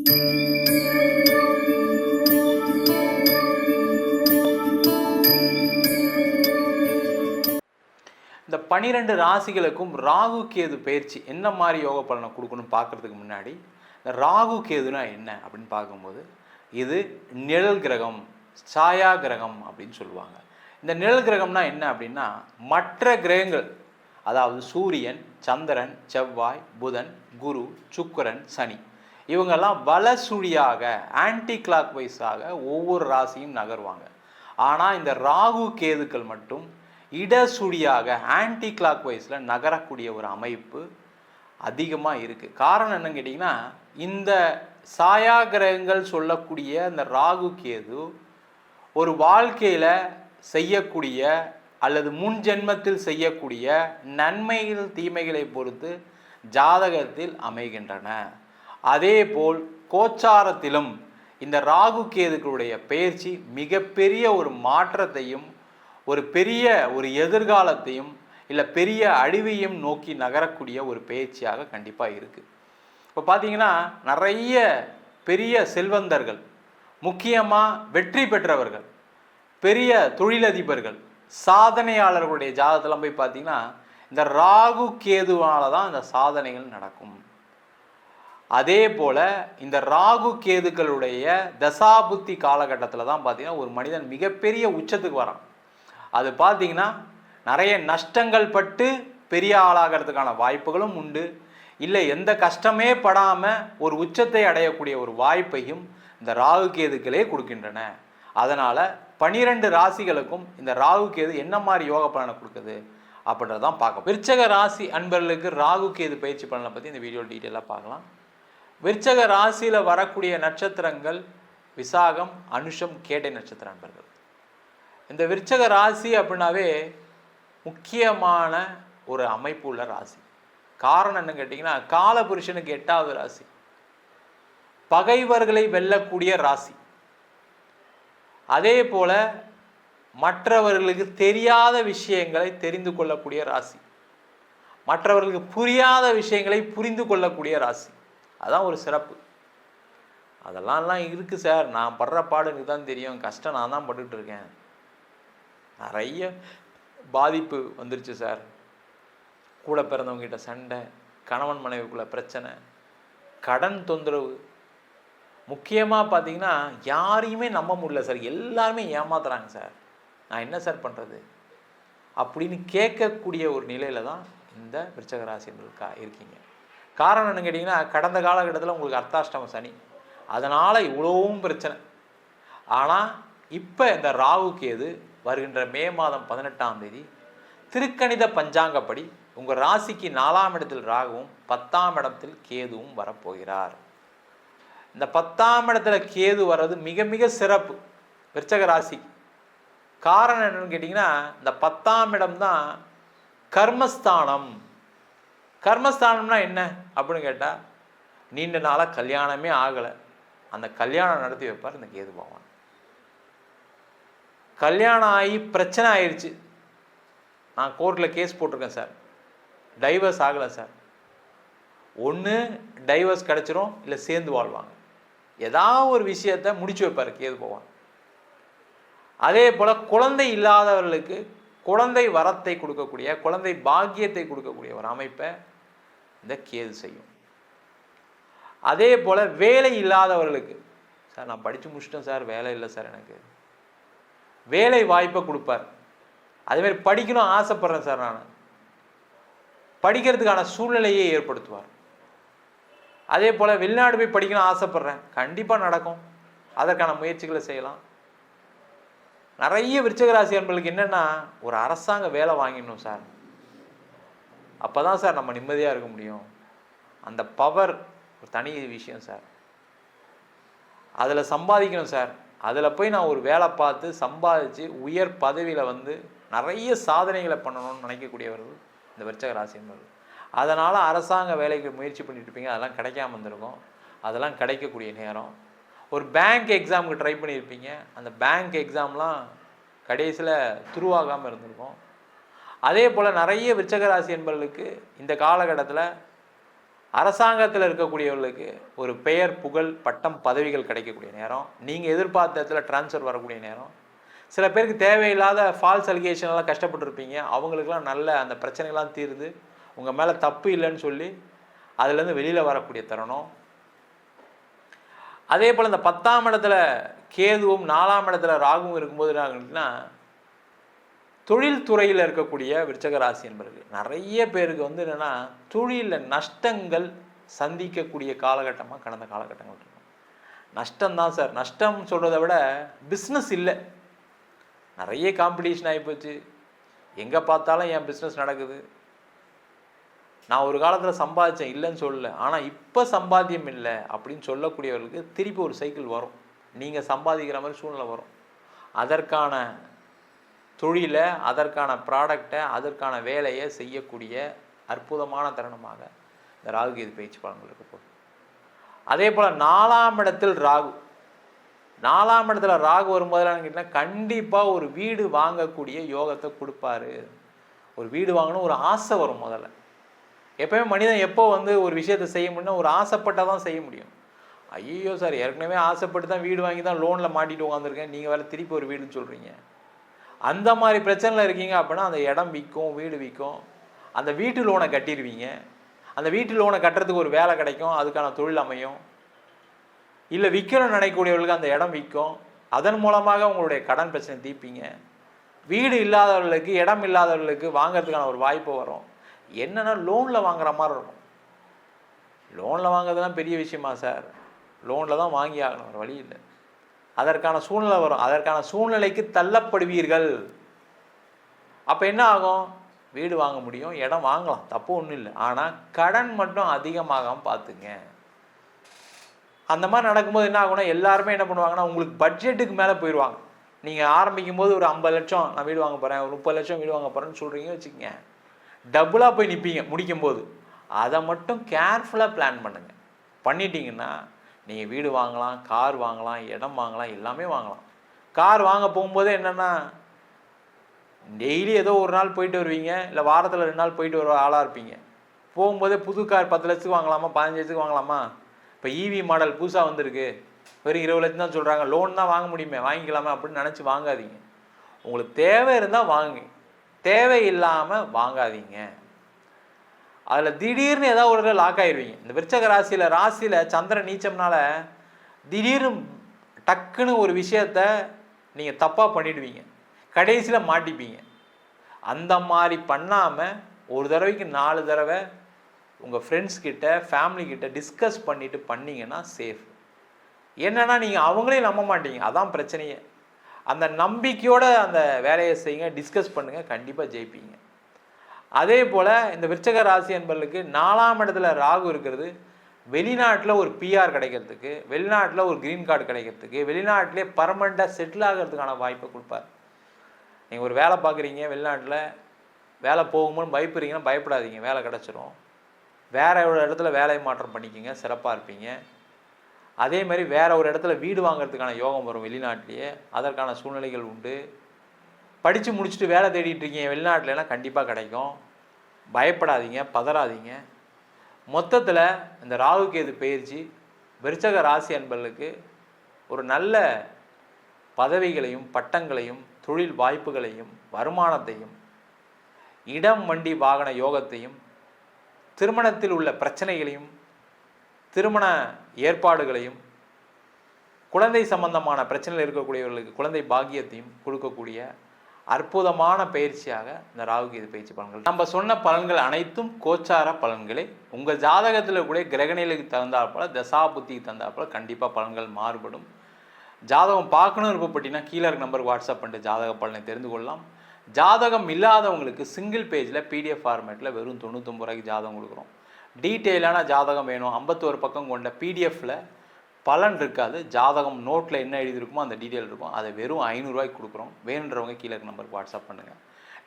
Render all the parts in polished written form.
இந்த 12 ராசிகளுக்கும் ராகு கேது பயிற்சி என்ன மாதிரி யோக பலனை கொடுக்கணும்னு பார்க்குறதுக்கு முன்னாடி இந்த ராகு கேதுனா என்ன அப்படின்னு பார்க்கும்போது இது நிழல் கிரகம், சாயா கிரகம் அப்படின்னு சொல்லுவாங்க. இந்த நிழல் கிரகம்னா என்ன அப்படின்னா மற்ற கிரகங்கள், அதாவது சூரியன், சந்திரன், செவ்வாய், புதன், குரு, சுக்கிரன், சனி, இவங்கெல்லாம் வலசுழியாக ஆன்டி கிளாக் வைஸாக ஒவ்வொரு ராசியும் நகர்வாங்க. ஆனால் இந்த ராகு கேதுக்கள் மட்டும் இடசுழியாக ஆன்டி கிளாக் வைஸில் நகரக்கூடிய ஒரு அமைப்பு அதிகமாக இருக்குது. காரணம் என்னன்னு கேட்டிங்கன்னா, இந்த சாயா கிரகங்கள் சொல்லக்கூடிய இந்த ராகு கேது ஒரு வாழ்க்கையில் செய்யக்கூடிய அல்லது முன் ஜென்மத்தில் செய்யக்கூடிய நன்மைகள் தீமைகளை பொறுத்து ஜாதகத்தில் அமைகின்றன. அதே போல் கோச்சாரத்திலும் இந்த ராகு கேதுக்களுடைய பெயர்ச்சி மிகப்பெரிய ஒரு மாற்றத்தையும் ஒரு பெரிய ஒரு எதிர்காலத்தையும் இல்லை பெரிய அழிவையும் நோக்கி நகரக்கூடிய ஒரு பயிற்சியாக கண்டிப்பாக இருக்குது. இப்போ பார்த்தீங்கன்னா நிறைய பெரிய செல்வந்தர்கள், முக்கியமாக வெற்றி பெற்றவர்கள், பெரிய தொழிலதிபர்கள், சாதனையாளர்களுடைய ஜாதகத்தில் போய் பார்த்தீங்கன்னா இந்த ராகு கேதுவால் தான் இந்த சாதனைகள் நடக்கும். அதே போல் இந்த ராகு கேதுக்களுடைய தசாபுத்தி காலகட்டத்தில் தான் பார்த்தீங்கன்னா ஒரு மனிதன் மிகப்பெரிய உச்சத்துக்கு வரான். அது பார்த்தீங்கன்னா நிறைய நஷ்டங்கள் பட்டு பெரிய ஆளாகிறதுக்கான வாய்ப்புகளும் உண்டு. இல்லை எந்த கஷ்டமே படாமல் ஒரு உச்சத்தை அடையக்கூடிய ஒரு வாய்ப்பையும் இந்த ராகு கேதுக்களே கொடுக்கின்றன. அதனால் 12 ராசிகளுக்கும் இந்த ராகு கேது என்ன மாதிரி யோக பலனை கொடுக்குது அப்படின்றதான் பார்க்கலாம். விருச்சக ராசி அன்பர்களுக்கு ராகு கேது பயிற்சி பலனை பற்றி இந்த வீடியோ டீட்டெயிலாக பார்க்கலாம். விருச்சக ராசியில் வரக்கூடிய நட்சத்திரங்கள் விசாகம், அனுஷம், கேட்டை நட்சத்திர அன்பர்கள். இந்த விருச்சக ராசி அப்படின்னாவே முக்கியமான ஒரு அமைப்பு உள்ள ராசி. காரணம் என்ன கேட்டிங்கன்னா, காலபுருஷனுக்கு 8வது ராசி, பகைவர்களை வெல்லக்கூடிய ராசி. அதே போல மற்றவர்களுக்கு தெரியாத விஷயங்களை தெரிந்து கொள்ளக்கூடிய ராசி, மற்றவர்களுக்கு புரியாத விஷயங்களை புரிந்து கொள்ளக்கூடிய ராசி. அதான் ஒரு சிறப்பு. அதெல்லாம் இருக்குது சார், நான் படுற பாடு எனக்கு தான் தெரியும், கஷ்டம் நான் தான் பட்டுக்கிட்டு இருக்கேன், நிறைய பாதிப்பு வந்துருச்சு சார், கூட பிறந்தவங்ககிட்ட சண்டை, கணவன் மனைவிக்குள்ள பிரச்சனை, கடன் தொந்தரவு, முக்கியமாக பார்த்தீங்கன்னா யாரையுமே நம்ப முடியல சார், எல்லாருமே ஏமாத்துறாங்க சார், நான் என்ன சார் பண்ணுறது அப்படின்னு கேட்கக்கூடிய ஒரு நிலையில் தான் இந்த விருச்சக ராசிகளுக்கா இருக்கீங்க. காரணம் என்னன்னு கேட்டிங்கன்னா, கடந்த காலகட்டத்தில் உங்களுக்கு அர்த்தாஷ்டம சனி, அதனால் இவ்வளவும் பிரச்சனை. ஆனால் இப்போ இந்த ராகு கேது வருகின்ற மே மாதம் 18ஆம் தேதி திருக்கணித பஞ்சாங்கப்படி உங்கள் ராசிக்கு 4ஆம் இடத்தில் ராகுவும் 10ஆம் இடத்தில் கேதுவும் வரப்போகிறார். இந்த 10ஆம் இடத்துல கேது வர்றது மிக மிக சிறப்பு விருச்சக ராசிக்கு. காரணம் என்னன்னு கேட்டிங்கன்னா, இந்த 10ஆம் இடம் தான் கர்மஸ்தானம். கர்மஸ்தானம்னா என்ன அப்படின்னு கேட்டால், நீண்ட நாளாக கல்யாணமே ஆகலை, அந்த கல்யாணம் நடத்தி வைப்பார் இந்த கேது பகவான். கல்யாணம் ஆகி பிரச்சனை ஆயிடுச்சு, நான் கோர்ட்டில் கேஸ் போட்டிருக்கேன் சார், டைவர்ஸ் ஆகலை சார், ஒன்று டைவர்ஸ் கிடச்சிரும், இல்லை சேர்ந்து வாழ்வாங்க, ஏதாவது ஒரு விஷயத்தை முடிச்சு வைப்பார் கேது பகவான். அதே போல் குழந்தை இல்லாதவர்களுக்கு குழந்தை வரத்தை கொடுக்கக்கூடிய, குழந்தை பாக்கியத்தை கொடுக்கக்கூடிய ஒரு அமைப்பை இந்த கேது செய்யும். அதே போல் வேலை இல்லாதவர்களுக்கு, சார் நான் படித்து முடிச்சிட்டேன் சார், வேலை இல்லை சார், எனக்கு வேலை வாய்ப்பை கொடுப்பார். அதேமாதிரி படிக்கணும் ஆசைப்படுறேன் சார், நான் படிக்கிறதுக்கான சூழ்நிலையை ஏற்படுத்துவார். அதே போல் வெளிநாடு போய் படிக்கணும் ஆசைப்படுறேன், கண்டிப்பாக நடக்கும், அதற்கான முயற்சிகளை செய்யலாம். நிறைய விருச்சிக ராசி அன்பர்களுக்கு என்னென்னா, ஒரு அரசாங்க வேலை வாங்கிடணும் சார், அப்போ தான் சார் நம்ம நிம்மதியாக இருக்க முடியும், அந்த பவர் ஒரு தனி விஷயம் சார், அதில் சம்பாதிக்கணும் சார், அதில் போய் நான் ஒரு வேலை பார்த்து சம்பாதிச்சு உயர் பதவியில் வந்து நிறைய சாதனைகளை பண்ணணும்னு நினைக்கக்கூடியவர்கள் இந்த விருச்சிக ராசி என்பது. அதனால் அரசாங்க வேலைக்கு முயற்சி பண்ணிட்டு இருப்பீங்க, அதெல்லாம் கிடைக்காம இருந்திருக்கும், அதெல்லாம் கிடைக்கக்கூடிய நேரம். ஒரு பேங்க் எக்ஸாமுக்கு ட்ரை பண்ணியிருப்பீங்க, அந்த பேங்க் எக்ஸாம்லாம் கடைசியில் துருவாகாமல் இருந்திருக்கும். அதே போல் நிறைய விருச்சிக ராசி என்பவர்களுக்கு இந்த காலகட்டத்தில் அரசாங்கத்தில் இருக்கக்கூடியவர்களுக்கு ஒரு பெயர், புகழ், பட்டம், பதவிகள் கிடைக்கக்கூடிய நேரம், நீங்கள் எதிர்பார்த்த இடத்துல டிரான்ஸ்ஃபர் வரக்கூடிய நேரம். சில பேருக்கு தேவையில்லாத ஃபால்ஸ் அலிகேஷன்லாம் கஷ்டப்பட்டுருப்பீங்க, அவங்களுக்குலாம் நல்ல அந்த பிரச்சனைகள்லாம் தீருது, உங்கள் மேலே தப்பு இல்லைன்னு சொல்லி அதுலேருந்து வெளியில் வரக்கூடிய தருணம். அதே போல் இந்த 10ஆம் இடத்துல கேதுவும் 4ஆம் இடத்துல ராகுவும் இருக்கும்போது என்ன ஆகுதுன்னா, தொழில்துறையில் இருக்கக்கூடிய விருச்சக ராசி என்பவர்கள் நிறைய பேருக்கு வந்து என்னென்னா தொழிலில் நஷ்டங்கள் சந்திக்கக்கூடிய காலகட்டமாக கடந்த காலகட்டங்கள் இருக்கும். நஷ்டம்தான் சார், நஷ்டம் சொல்கிறத விட பிஸ்னஸ் இல்லை, நிறைய காம்படிஷன் ஆகிப்போச்சு, எங்கே பார்த்தாலும் என் பிஸ்னஸ் நடக்குது, நான் ஒரு காலத்தில் சம்பாதிச்சேன் இல்லைன்னு சொல்லலை, ஆனால் இப்போ சம்பாத்தியம் இல்லை அப்படின்னு சொல்லக்கூடியவர்களுக்கு திருப்பி ஒரு சைக்கிள் வரும், நீங்கள் சம்பாதிக்கிற மாதிரி சூழ்நிலை வரும். அதற்கான தொழிலை, அதற்கான ப்ராடக்டை, அதற்கான வேலையை செய்யக்கூடிய அற்புதமான தருணமாக இந்த ராகு கேது பயிற்சி பலன்கள் இருக்க போகுது. அதே போல் 4ஆம் இடத்தில் ராகு, 4ஆம் இடத்துல ராகு வரும்போதெல்லாம் கேட்டிங்கன்னா கண்டிப்பாக ஒரு வீடு வாங்கக்கூடிய யோகத்தை கொடுப்பாரு. ஒரு வீடு வாங்கணும் ஒரு ஆசை வரும். முதல்ல எப்போயுமே மனிதன் எப்போ வந்து ஒரு விஷயத்தை செய்ய முடியும்னா ஒரு ஆசைப்பட்டால் தான் செய்ய முடியும். ஐயோ சார், ஏற்கனவே ஆசைப்பட்டு தான் வீடு வாங்கி தான் லோனில் மாட்டிட்டு உட்காந்துருக்கேன், நீங்கள் வேலை திருப்பி ஒரு வீடுன்னு சொல்கிறீங்க. அந்த மாதிரி பிரச்சனையில் இருக்கீங்க அப்படின்னா அந்த இடம் விற்கும், வீடு விற்கும், அந்த வீட்டு லோனை கட்டிடுவீங்க. அந்த வீட்டு லோனை கட்டுறதுக்கு ஒரு வேலை கிடைக்கும், அதுக்கான தொழில் அமையும். இல்லை விற்கணும்னு நினைக்கக்கூடியவர்களுக்கு அந்த இடம் விற்கும், அதன் மூலமாக உங்களுடைய கடன் பிரச்சனை தீர்ப்பீங்க. வீடு இல்லாதவர்களுக்கு, இடம் இல்லாதவர்களுக்கு வாங்கிறதுக்கான ஒரு வாய்ப்பு வரும். என்னென்னா லோனில் வாங்குற மாதிரி இருக்கும். லோனில் வாங்குறதுலாம் பெரிய விஷயமா சார்? லோனில் தான் வாங்கி ஆகணும், ஒரு வழி இல்லை. அதற்கான சூழ்நிலை வரும், அதற்கான சூழ்நிலைக்கு தள்ளப்படுவீர்கள். அப்போ என்ன ஆகும்? வீடு வாங்க முடியும், இடம் வாங்கலாம், தப்பு ஒன்றும் இல்லை, ஆனால் கடன் மட்டும் அதிகமாகாமல் பார்த்துங்க. அந்த மாதிரி நடக்கும்போது என்ன ஆகும்னா எல்லாருமே என்ன பண்ணுவாங்கன்னா உங்களுக்கு பட்ஜெட்டுக்கு மேலே போயிடுவாங்க. நீங்கள் ஆரம்பிக்கும் போது ஒரு 50 லட்சம் நான் வீடு வாங்க போகிறேன், ஒரு 30 லட்சம் வீடு வாங்க போகிறேன்னு சொல்கிறீங்க வச்சுக்கோங்க, டபுளாக போய் நிற்பீங்க முடிக்கும் போது. அதை மட்டும் கேர்ஃபுல்லாக பிளான் பண்ணுங்கள். பண்ணிட்டீங்கன்னா நீங்கள் வீடு வாங்கலாம், கார் வாங்கலாம், இடம் வாங்கலாம், எல்லாமே வாங்கலாம். கார் வாங்க போகும்போதே என்னென்னா டெய்லி ஏதோ ஒரு நாள் போயிட்டு வருவீங்க, இல்லை வாரத்தில் 2 நாள் போயிட்டு வர ஆளாக இருப்பீங்க. போகும்போதே புது கார் 10 லட்சத்துக்கு வாங்கலாமா, 15 லட்சத்துக்கு வாங்கலாமா, இப்போ இவி மாடல் புதுசாக வந்திருக்கு, வெறும் 20 லட்சம் தான் சொல்கிறாங்க, லோன் தான் வாங்க முடியுமே, வாங்கிக்கலாமா அப்படின்னு நினச்சி வாங்காதீங்க. உங்களுக்கு தேவை இருந்தால் வாங்க, தேவை இல்லாமல் வாங்காதீங்க. அதில் திடீர்னு ஏதாவது ஒரு லாக் ஆகிடுவீங்க. இந்த விருச்சக ராசியில் சந்திரன் நீச்சம்னால திடீர்னு டக்குன்னு ஒரு விஷயத்த நீங்கள் தப்பாக பண்ணிடுவீங்க, கடைசியில் மாட்டிப்பீங்க. அந்த மாதிரி பண்ணாமல் ஒரு தடவைக்கு 4 தடவை உங்கள் ஃப்ரெண்ட்ஸ் கிட்ட, ஃபேமிலி கிட்ட டிஸ்கஸ் பண்ணிவிட்டு பண்ணிங்கன்னா சேஃப். என்னென்னா நீங்கள் அவங்களையும் நம்ப மாட்டீங்க, அதான் பிரச்சனையே. அந்த நம்பிக்கையோடு அந்த வேலையை செய்யுங்க, டிஸ்கஸ் பண்ணுங்கள், கண்டிப்பாக ஜெயிப்பீங்க. அதே போல் இந்த விருச்சக ராசி என்பவர்களுக்கு 4ஆம் இடத்துல ராகு இருக்கிறது வெளிநாட்டில் ஒரு பிஆர் கிடைக்கிறதுக்கு, வெளிநாட்டில் ஒரு க்ரீன் கார்டு கிடைக்கிறதுக்கு, வெளிநாட்டிலே பர்மனெண்ட்டாக செட்டில் ஆகிறதுக்கான வாய்ப்பை கொடுப்பார். நீங்கள் ஒரு வேலை பார்க்குறீங்க, வெளிநாட்டில் வேலை போகும்போது பயப்படுறீங்கன்னா பயப்படாதீங்க, வேலை கிடச்சிரும். வேறு ஒரு இடத்துல வேலை மாற்றம் பண்ணிக்கிங்க, சிறப்பாக இருப்பீங்க. அதே மாதிரி வேறு ஒரு இடத்துல வீடு வாங்கிறதுக்கான யோகம் வரும் வெளிநாட்டிலேயே, அதற்கான சூழ்நிலைகள் உண்டு. படித்து முடிச்சுட்டு வேலை தேடிட்டு இருக்கீங்க வெளிநாட்டிலலாம் கண்டிப்பாக கிடைக்கும். பயப்படாதீங்க, பதறாதீங்க. மொத்தத்தில் இந்த ராகு கேது பயிற்சி விருச்சக ராசி அன்பர்களுக்கு ஒரு நல்ல பதவிகளையும், பட்டங்களையும், தொழில் வாய்ப்புகளையும், வருமானத்தையும், இடம் வண்டி வாகன யோகத்தையும், திருமணத்தில் உள்ள பிரச்சனைகளையும், திருமண ஏற்பாடுகளையும், குழந்தை சம்பந்தமான பிரச்சனையில் இருக்கக்கூடியவர்களுக்கு குழந்தை பாக்கியத்தையும் கொடுக்கக்கூடிய அற்புதமான பயிற்சியாக இந்த ராகு கேது பயிற்சி பலன்கள். நம்ம சொன்ன பலன்கள் அனைத்தும் கோச்சார பலன்களே. உங்கள் ஜாதகத்தில் கூட கிரகநிலைக்கு தகுந்தாற்போல், தசா புத்திக்கு தகுந்தாற்போல் கண்டிப்பாக பலன்கள் மாறுபடும். ஜாதகம் பார்க்கணும் விருப்பப்பட்டீங்கன்னா கீழே இருக்க நம்பருக்கு வாட்ஸ்அப் பண்ணிட்டு ஜாதக பலனை தெரிந்து கொள்ளலாம். ஜாதகம் இல்லாதவங்களுக்கு சிங்கிள் பேஜில் பிடிஎஃப் ஃபார்மேட்டில் வெறும் 99 ரூபாய்க்கு ஜாதகம் கொடுக்குறோம். டீட்டெயிலான ஜாதகம் வேணும், 51 பக்கம் கொண்ட பிடிஎஃப்பில் பலன் இருக்காது, ஜாதகம் நோட்டில் என்ன எழுதியிருக்குமோ அந்த டீட்டெயில் இருக்கும், அதை வெறும் 500 ரூபாய்க்கு கொடுக்குறோம். வேணுன்றவங்க கீழே இருக்க நம்பருக்கு வாட்ஸ்அப் பண்ணுங்கள்.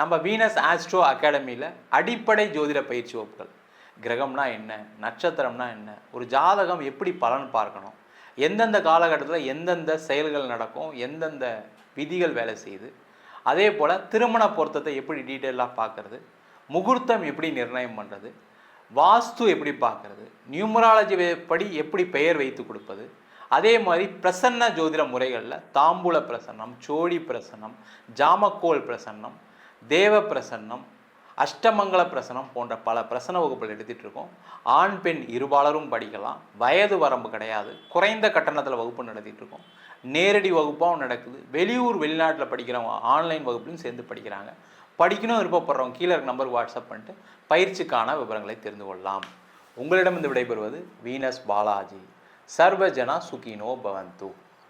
நம்ம வீனஸ் ஆஸ்ட்ரோ அகாடமியில் அடிப்படை ஜோதிட பயிற்சி வகுப்புகள், கிரகம்னா என்ன, நட்சத்திரம்னா என்ன, ஒரு ஜாதகம் எப்படி பலன் பார்க்கணும், எந்தெந்த காலகட்டத்தில் எந்தெந்த செயல்கள் நடக்கும், எந்தெந்த விதிகள் வேலை செய்யுது, அதே போல் திருமண பொருத்தத்தை எப்படி டீட்டெயிலாக பார்க்குறது, முகூர்த்தம் எப்படி நிர்ணயம் பண்ணுறது, வாஸ்து எப்படி பார்க்கறது, நியூமராலஜி படி எப்படி பெயர் வைத்து கொடுப்பது, அதே மாதிரி பிரசன்ன ஜோதிட முறைகளில் தாம்பூல பிரசன்னம், சோழி பிரசன்னம், ஜாமக்கோல் பிரசன்னம், தேவ பிரசன்னம், அஷ்டமங்கல பிரசனம் போன்ற பல பிரசன வகுப்புகள் எடுத்துகிட்டு இருக்கோம். ஆண் பெண் இருபாலரும் படிக்கலாம், வயது வரம்பு கிடையாது, குறைந்த கட்டணத்தில் வகுப்பு நடத்திட்டு இருக்கோம். நேரடி வகுப்பாகவும் நடக்குது, வெளியூர் வெளிநாட்டில் படிக்கிறவங்க ஆன்லைன் வகுப்புலையும் சேர்ந்து படிக்கிறாங்க. படிக்கணும் விருப்பப்படுறவங்க கீழே இருக்க நம்பருக்கு வாட்ஸ்அப் பண்ணிட்டு பயிற்சிக்கான விவரங்களை தெரிந்து கொள்ளலாம். உங்களிடம் விடைபெறுவது வீனஸ் பாலாஜி. சர்வஜனா சுகினோ பவந்து.